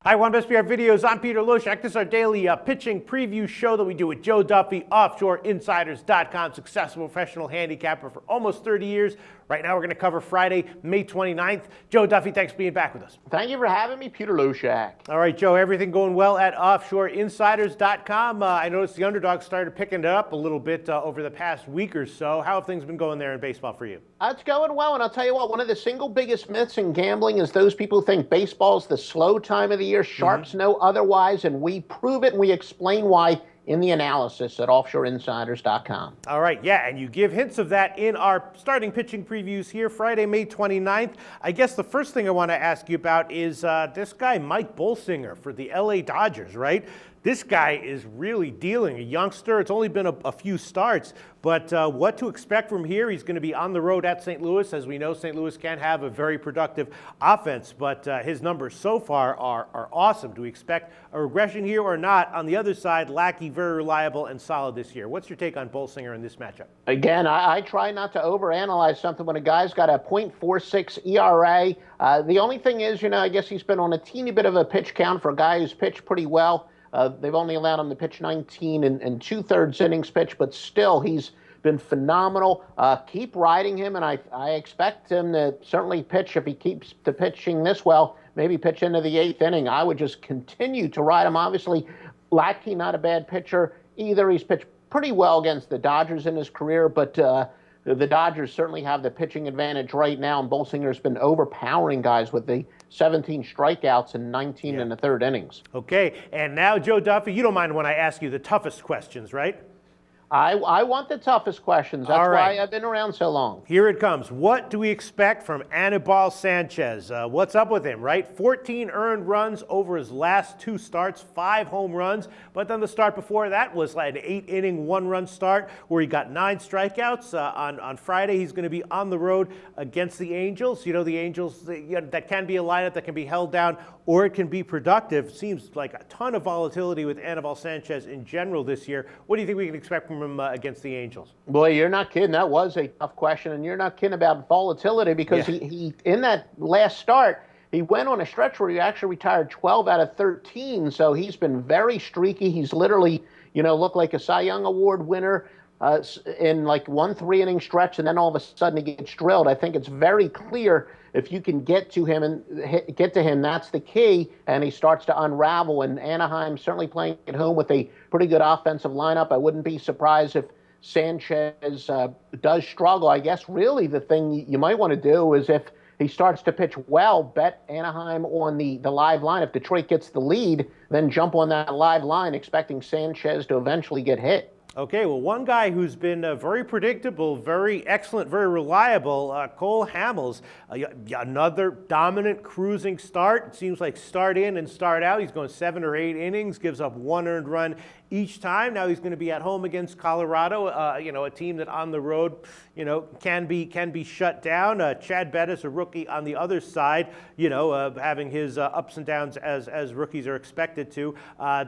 Hi, One Best PR Videos. I'm Peter Loshak. This is our daily pitching preview show that we do with Joe Duffy, offshoreinsiders.com, successful professional handicapper for almost 30 years. Right now we're going to cover Friday, May 29th. Joe Duffy, thanks for being back with us. Thank you for having me, Peter Loshak. All right, Joe, everything going well at offshoreinsiders.com. I noticed the underdog started picking it up a little bit over the past week or so. How have things been going there in baseball for you? It's going well, and I'll tell you what, one of the single biggest myths in gambling is those people who think baseball's the slow time of the year. Sharps know otherwise, and we prove it and we explain why in the analysis at offshoreinsiders.com. All right, yeah, and you give hints of that in our starting pitching previews here, Friday, May 29th. I guess the first thing I want to ask you about is this guy, Mike Bolsinger, for the LA Dodgers, right? This guy is really dealing. A youngster, it's only been a few starts, but what to expect from here? He's going to be on the road at St. Louis. As we know, St. Louis can have a very productive offense, but his numbers so far are awesome. Do we expect a regression here or not? On the other side, Lackey, very reliable and solid this year. What's your take on Bolsinger in this matchup? Again, I try not to overanalyze something when a guy's got a .46 ERA. The only thing is, I guess he's been on a teeny bit of a pitch count for a guy who's pitched pretty well. They've only allowed him to pitch 19 and two-thirds innings pitch, but still he's been phenomenal. Keep riding him, and I expect him to certainly pitch if he keeps to pitching this well, maybe pitch into the 8th inning. I would just continue to ride him. Obviously, Lackey, not a bad pitcher either. He's pitched pretty well against the Dodgers in his career, but the Dodgers certainly have the pitching advantage right now, and Bolsinger's been overpowering guys with the 17 strikeouts and 19 in the third innings. Okay, and now, Joe Duffy, you don't mind when I ask you the toughest questions, right? I want the toughest questions. That's why I've been around so long. Here it comes. What do we expect from Anibal Sanchez? What's up with him, right? 14 earned runs over his last 2 starts, 5 home runs. But then the start before that was like an 8-inning, 1-run start where he got 9 strikeouts. On Friday, he's going to be on the road against the Angels. The Angels, that can be a lineup that can be held down or it can be productive. Seems like a ton of volatility with Anibal Sanchez in general this year. What do you think we can expect from him against the Angels? Boy, you're not kidding. That was a tough question, and you're not kidding about volatility because he in that last start, he went on a stretch where he actually retired 12 out of 13, so he's been very streaky. He's literally, looked like a Cy Young Award winner in like 1 3-inning stretch, and then all of a sudden he gets drilled. I think it's very clear if you can get to him, that's the key, and he starts to unravel. And Anaheim certainly playing at home with a pretty good offensive lineup. I wouldn't be surprised if Sanchez does struggle. I guess really the thing you might want to do is if he starts to pitch well, bet Anaheim on the live line. If Detroit gets the lead, then jump on that live line expecting Sanchez to eventually get hit. Okay, well, one guy who's been very predictable, very excellent, very reliable, Cole Hamels, another dominant cruising start. It seems like start in and start out. He's going 7 or 8 innings, gives up 1 earned run each time. Now he's going to be at home against Colorado, a team that on the road, can be shut down. Chad Bettis, a rookie on the other side, having his ups and downs as rookies are expected to.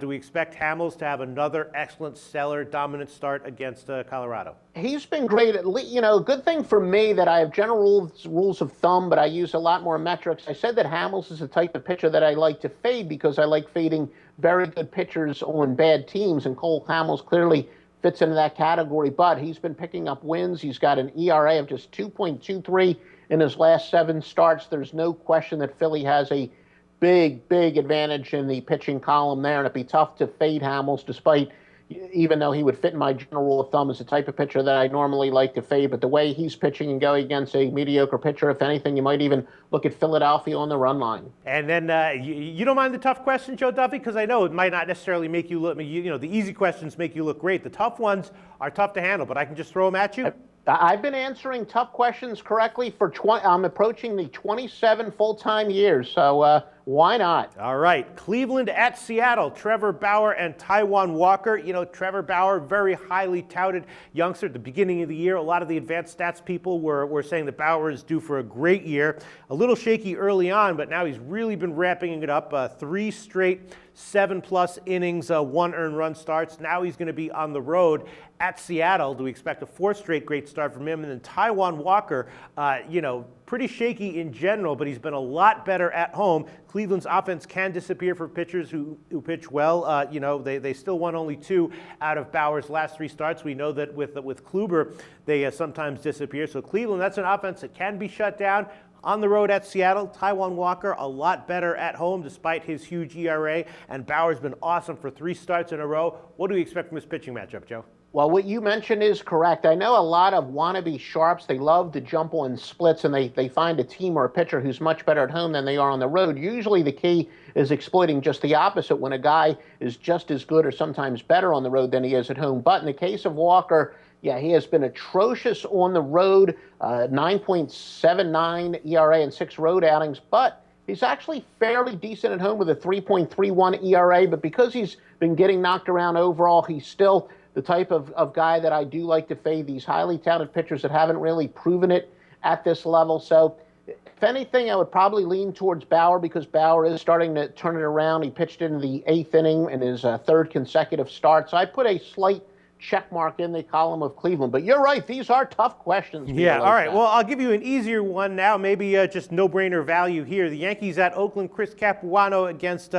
Do we expect Hamels to have another excellent, stellar, dominant start against Colorado? He's been great. Good thing for me that I have general rules of thumb, but I use a lot more metrics. I said that Hamels is the type of pitcher that I like to fade because I like fading very good pitchers on bad teams, and Cole Hamels clearly fits into that category, but he's been picking up wins. He's got an ERA of just 2.23 in his last 7 starts. There's no question that Philly has a big advantage in the pitching column there, and it'd be tough to fade Hamels even though he would fit in my general rule of thumb as the type of pitcher that I normally like to fade. But the way he's pitching and going against a mediocre pitcher, if anything, you might even look at Philadelphia on the run line. And then you don't mind the tough question, Joe Duffy? Because I know it might not necessarily make you look, the easy questions make you look great. The tough ones are tough to handle, but I can just throw them at you? I've been answering tough questions correctly for I'm approaching the 27 full-time years, so why not? All right. Cleveland at Seattle. Trevor Bauer and Taijuan Walker. Trevor Bauer, very highly touted youngster at the beginning of the year. A lot of the advanced stats people were saying that Bauer is due for a great year. A little shaky early on, but now he's really been ramping it up. 3 straight 7+ innings, 1 earned run starts. Now he's going to be on the road at Seattle. Do we expect a 4th straight great start from him? And then Taijuan Walker, pretty shaky in general, but he's been a lot better at home. Cleveland's offense can disappear for pitchers who pitch well. They still won only 2 out of Bauer's last 3 starts. We know that with Kluber, they sometimes disappear. So Cleveland, that's an offense that can be shut down. On the road at Seattle, Taijuan Walker a lot better at home despite his huge ERA, and Bauer's been awesome for 3 starts in a row. What do we expect from this pitching matchup, Joe? Well, what you mentioned is correct. I know a lot of wannabe sharps, they love to jump on splits, and they find a team or a pitcher who's much better at home than they are on the road. Usually the key is exploiting just the opposite, when a guy is just as good or sometimes better on the road than he is at home. But in the case of Walker, yeah, he has been atrocious on the road, 9.79 ERA and 6 road outings, but he's actually fairly decent at home with a 3.31 ERA, but because he's been getting knocked around overall, he's still the type of guy that I do like to fade, these highly talented pitchers that haven't really proven it at this level. So if anything, I would probably lean towards Bauer because Bauer is starting to turn it around. He pitched into the 8th inning in his 3rd consecutive start. So I put a slight check mark in the column of Cleveland. But you're right, these are tough questions. Yeah, all right. Well, I'll give you an easier one now, maybe just no-brainer value here. The Yankees at Oakland, Chris Capuano against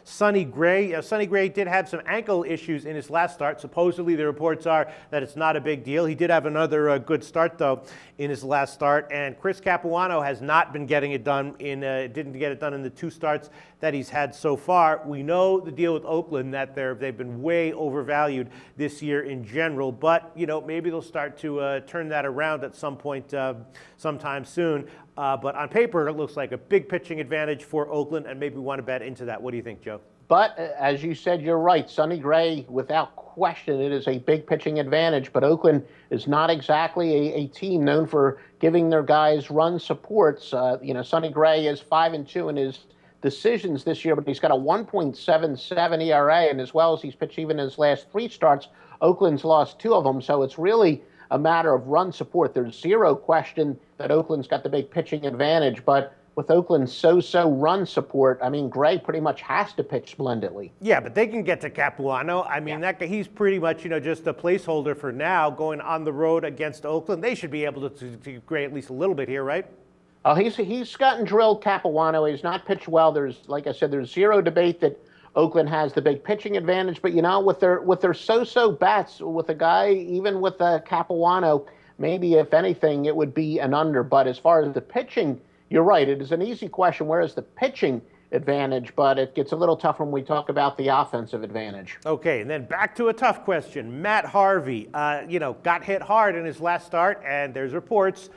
Sonny Gray. Sonny Gray did have some ankle issues in his last start. Supposedly the reports are that it's not a big deal. He did have another good start, though, in his last start. And Chris Capuano has not been getting it done didn't get it done in the 2 starts that he's had so far. We know the deal with Oakland, that they've been way overvalued this year in general, but maybe they'll start to turn that around at some point sometime soon. But on paper, it looks like a big pitching advantage for Oakland, and maybe we want to bet into that. What do you think, Joe? But as you said, you're right. Sonny Gray, without question, it is a big pitching advantage, but Oakland is not exactly a team known for giving their guys run supports. Sonny Gray is 5-2 in his decisions this year, but he's got a 1.77 ERA, and as well as he's pitched even in his last 3 starts, Oakland's lost 2 of them, so it's really a matter of run support. There's zero question that Oakland's got the big pitching advantage, but with Oakland's so-so run support, I mean, Gray pretty much has to pitch splendidly. Yeah, but they can get to Capuano. I mean, he's pretty much, just a placeholder for now going on the road against Oakland. They should be able to Gray at least a little bit here, right? He's gotten drilled, Capuano. He's not pitched well. Like I said, there's zero debate that Oakland has the big pitching advantage. But with their so-so bats, with a guy even with Capuano, maybe if anything it would be an under. But as far as the pitching, you're right. It is an easy question. Where is the pitching advantage? But it gets a little tougher when we talk about the offensive advantage. Okay, and then back to a tough question. Matt Harvey, got hit hard in his last start, and there's reports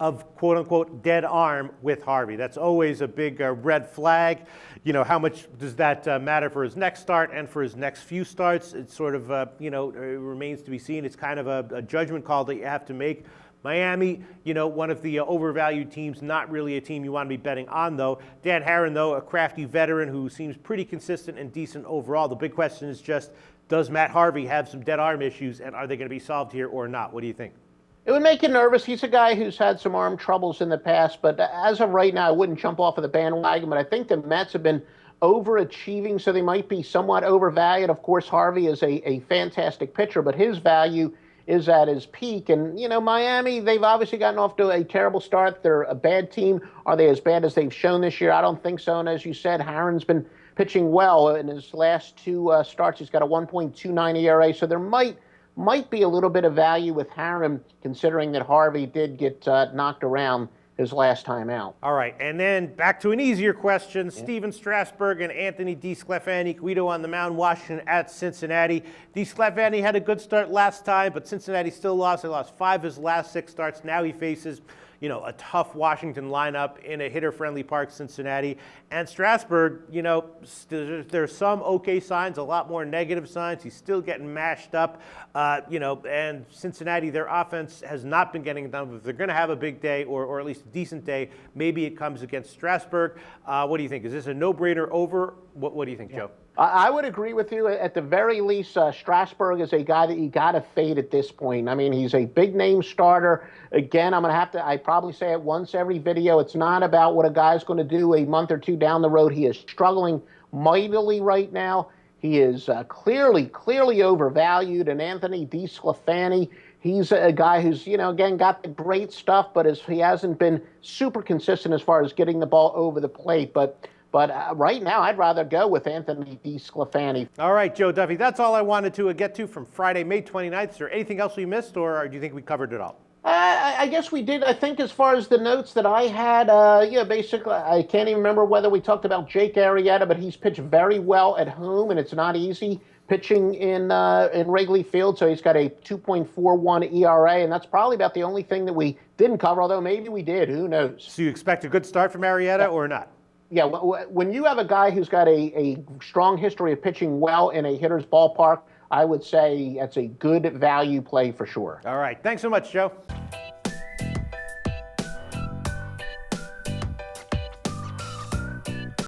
of quote-unquote dead arm with Harvey. That's always a big red flag. How much does that matter for his next start and for his next few starts? It's sort of, it remains to be seen. It's kind of a judgment call that you have to make. Miami, one of the overvalued teams, not really a team you want to be betting on, though. Dan Herron, though, a crafty veteran who seems pretty consistent and decent overall. The big question is just, does Matt Harvey have some dead arm issues, and are they going to be solved here or not? What do you think? It would make you nervous. He's a guy who's had some arm troubles in the past, but as of right now, I wouldn't jump off of the bandwagon. But I think the Mets have been overachieving, so they might be somewhat overvalued. Of course, Harvey is a fantastic pitcher, but his value is at his peak. And, Miami, they've obviously gotten off to a terrible start. They're a bad team. Are they as bad as they've shown this year? I don't think so. And as you said, Herron's been pitching well. In his last 2 starts, he's got a 1.29 ERA, so there might be a little bit of value with Herron, considering that Harvey did get knocked around his last time out. All right, and then back to an easier question. Yeah. Steven Strasburg and Anthony DeSclafani, Guido on the mound, Washington at Cincinnati. DeSclafani had a good start last time, but Cincinnati still lost. They lost 5 of his last 6 starts. Now he faces a tough Washington lineup in a hitter-friendly park, Cincinnati. And Strasburg, there's some okay signs, a lot more negative signs. He's still getting mashed up, and Cincinnati, their offense has not been getting it done. But if they're going to have a big day or at least a decent day, maybe it comes against Strasburg. What do you think? Is this a no-brainer over? What do you think, Joe? I would agree with you. At the very least, Strasburg is a guy that you got to fade at this point. I mean, he's a big-name starter. Again, I probably say it once every video. It's not about what a guy's going to do a month or 2 down the road. He is struggling mightily right now. He is clearly overvalued. And Anthony DeSclafani, He's a guy who's, again, got the great stuff, but he hasn't been super consistent as far as getting the ball over the plate. But right now, I'd rather go with Anthony DeSclafani. All right, Joe Duffy, that's all I wanted to get to from Friday, May 29th. Is there anything else we missed, or do you think we covered it all? I guess we did. I think as far as the notes that I had, basically, I can't even remember whether we talked about Jake Arrieta, but he's pitched very well at home, and it's not easy pitching in Wrigley Field. So he's got a 2.41 ERA, and that's probably about the only thing that we didn't cover, although maybe we did. Who knows? So you expect a good start from Arrieta or not? Yeah, when you have a guy who's got a strong history of pitching well in a hitter's ballpark, I would say that's a good value play for sure. All right. Thanks so much, Joe.